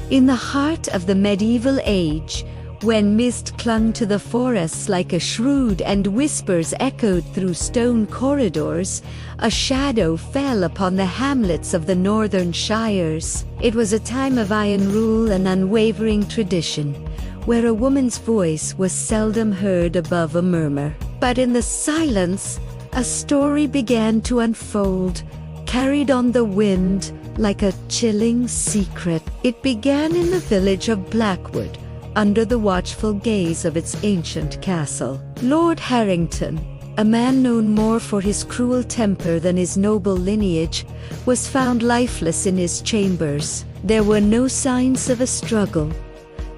In the heart of the medieval age, when mist clung to the forests like a shroud and whispers echoed through stone corridors, a shadow fell upon the hamlets of the northern shires. It was a time of iron rule and unwavering tradition, where a woman's voice was seldom heard above a murmur. But in the silence, a story began to unfold, carried on the wind like a chilling secret. It began in the village of Blackwood, under the watchful gaze of its ancient castle. Lord Harrington, a man known more for his cruel temper than his noble lineage, was found lifeless in his chambers. There were no signs of a struggle,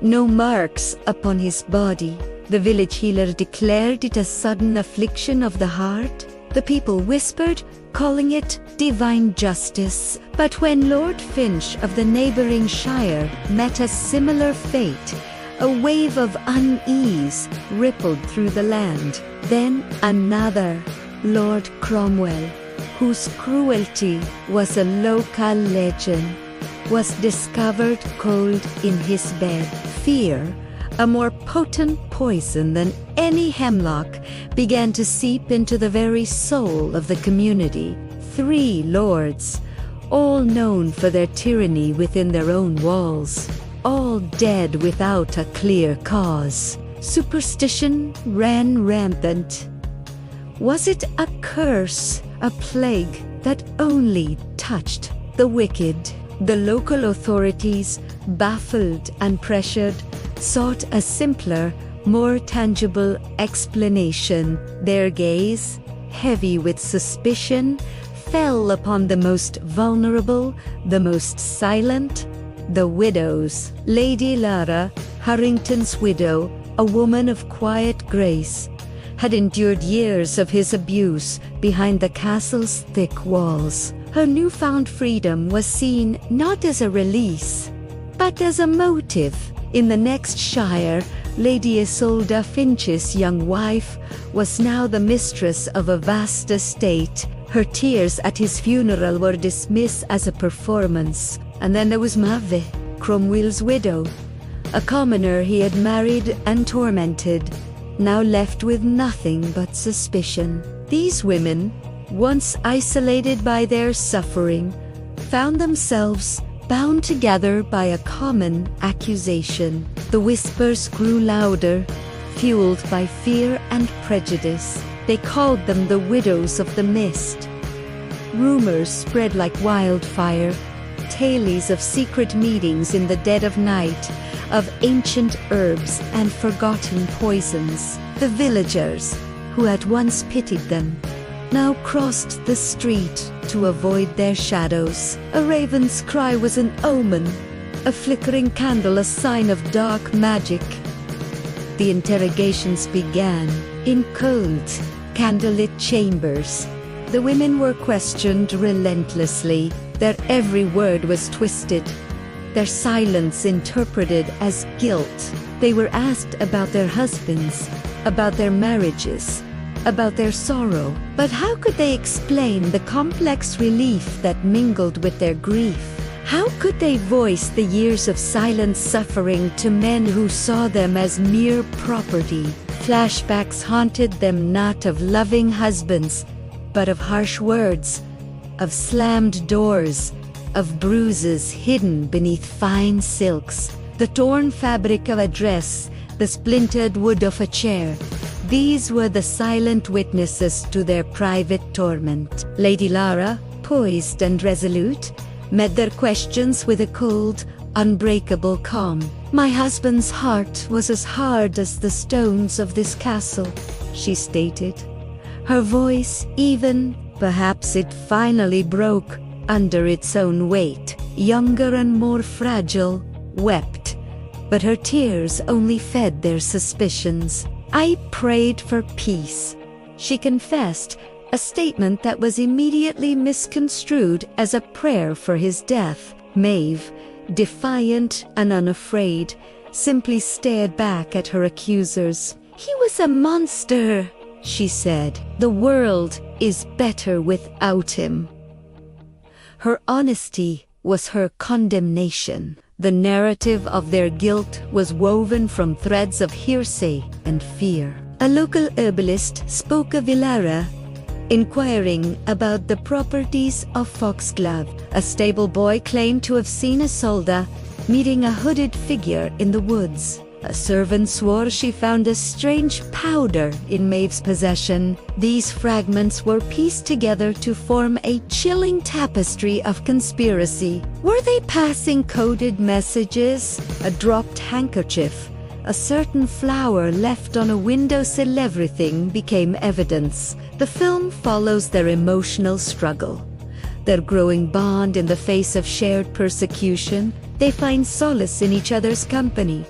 no marks upon his body. The village healer declared it a sudden affliction of the heart. The people whispered, calling it divine justice. But when Lord Finch of the neighboring shire met a similar fate, a wave of unease rippled through the land. Then another, Lord Cromwell, whose cruelty was a local legend, was discovered cold in his bed. Fear, a more potent poison than any hemlock, began to seep into the very soul of the community. 3 lords, all known for their tyranny within their own walls, all dead without a clear cause. Superstition ran rampant. Was it a curse, a plague that only touched the wicked? The local authorities, baffled and pressured, sought a simpler, more tangible explanation. Their gaze, heavy with suspicion, fell upon the most vulnerable, the most silent, the widows. Lady Lara, Harrington's widow, a woman of quiet grace, had endured years of his abuse behind the castle's thick walls. Her newfound freedom was seen not as a release, but as a motive. In the next shire, Lady Isolde Finch's young wife was now the mistress of a vast estate. Her tears at his funeral were dismissed as a performance. And then there was Maeve, Cromwell's widow, a commoner he had married and tormented, now left with nothing but suspicion. These women, once isolated by their suffering, found themselves bound together by a common accusation. The whispers grew louder, fueled by fear and prejudice. They called them the widows of the mist. Rumors spread like wildfire, tales of secret meetings in the dead of night, of ancient herbs and forgotten poisons. The villagers, who had once pitied them, now crossed the street to avoid their shadows. A raven's cry was an omen, a flickering candle a sign of dark magic. The interrogations began in cold, candlelit chambers. The women were questioned relentlessly. Their every word was twisted, their silence interpreted as guilt. They were asked about their husbands, about their marriages, about their sorrow. But how could they explain the complex relief that mingled with their grief? How could they voice the years of silent suffering to men who saw them as mere property? Flashbacks haunted them not of loving husbands, but of harsh words, of slammed doors, of bruises hidden beneath fine silks, the torn fabric of a dress, the splintered wood of a chair. These were the silent witnesses to their private torment. Lady Lara, poised and resolute, met their questions with a cold, unbreakable calm. "My husband's heart was as hard as the stones of this castle," she stated. Her voice, even, perhaps it finally broke under its own weight. Younger and more fragile, wept, but her tears only fed their suspicions. "I prayed for peace," she confessed, a statement that was immediately misconstrued as a prayer for his death. Maeve, defiant and unafraid, simply stared back at her accusers. "He was a monster," she said. "The world is better without him." Her honesty was her condemnation. The narrative of their guilt was woven from threads of hearsay and fear. A local herbalist spoke of Ilara, inquiring about the properties of foxglove. A stable boy claimed to have seen Isolda meeting a hooded figure in the woods. A servant swore she found a strange powder in Maeve's possession. These fragments were pieced together to form a chilling tapestry of conspiracy. Were they passing coded messages? A dropped handkerchief, a certain flower left on a windowsill, everything became evidence. The film follows their emotional struggle, their growing bond in the face of shared persecution. They find solace in each other's company,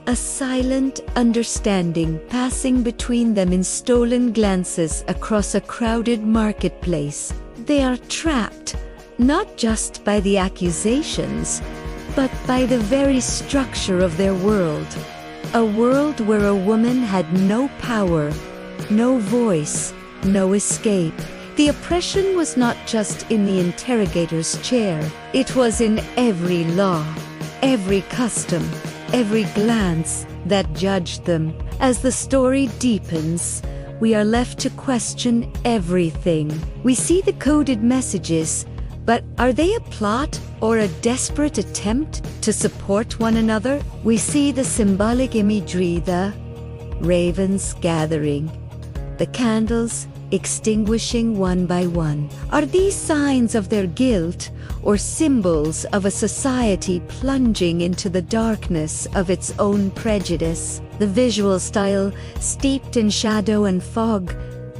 a silent understanding passing between them in stolen glances across a crowded marketplace. They are trapped, not just by the accusations, but by the very structure of their world. A world where a woman had no power, no voice, no escape. The oppression was not just in the interrogator's chair, it was in every law, every custom, every glance that judged them. As the story deepens, we are left to question everything. We see the coded messages, but are they a plot or a desperate attempt to support one another? We see the symbolic imagery, the ravens gathering, the candles extinguishing one by one. Are these signs of their guilt or symbols of a society plunging into the darkness of its own prejudice? The visual style, steeped in shadow and fog,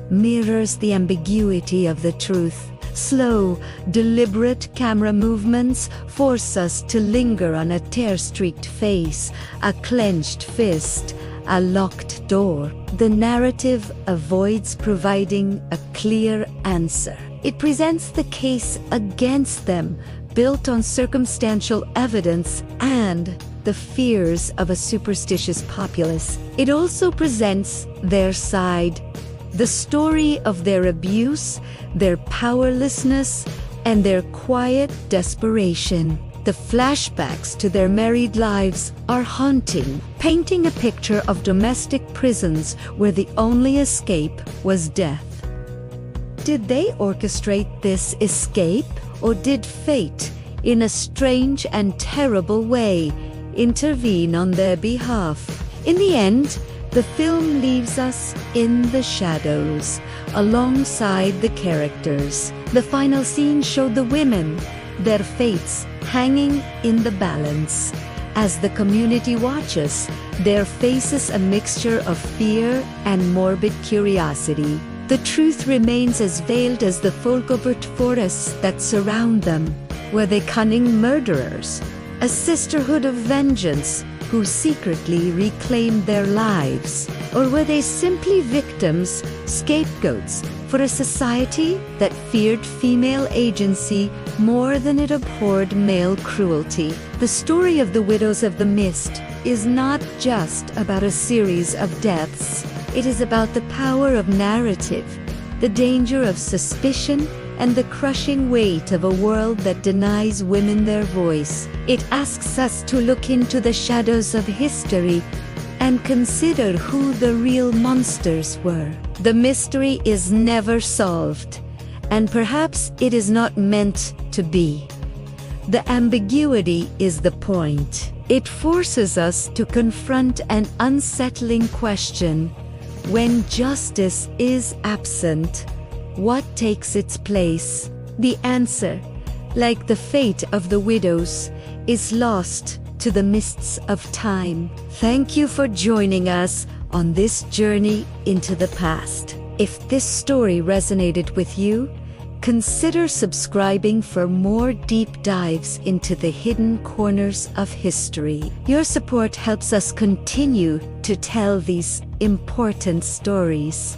mirrors the ambiguity of the truth. Slow, deliberate camera movements force us to linger on a tear-streaked face, a clenched fist, a locked door. The narrative avoids providing a clear answer. It presents the case against them, built on circumstantial evidence and the fears of a superstitious populace. It also presents their side, the story of their abuse, their powerlessness, and their quiet desperation. The flashbacks to their married lives are haunting, painting a picture of domestic prisons where the only escape was death. Did they orchestrate this escape, or did fate, in a strange and terrible way, intervene on their behalf? In the end, the film leaves us in the shadows, alongside the characters. The final scene showed the women, their fates hanging in the balance. As the community watches, there faces a mixture of fear and morbid curiosity. The truth remains as veiled as the covert forests that surround them. Were they cunning murderers, a sisterhood of vengeance who secretly reclaimed their lives? Or were they simply victims, scapegoats, for a society that feared female agency more than it abhorred male cruelty? The story of the Widows of the Mist is not just about a series of deaths. It is about the power of narrative, the danger of suspicion, and the crushing weight of a world that denies women their voice. It asks us to look into the shadows of history and consider who the real monsters were. The mystery is never solved, and perhaps it is not meant to be. The ambiguity is the point. It forces us to confront an unsettling question. When justice is absent, what takes its place? The answer, like the fate of the widows, is lost to the mists of time. Thank you for joining us on this journey into the past. If this story resonated with you, consider subscribing for more deep dives into the hidden corners of history. Your support helps us continue to tell these important stories.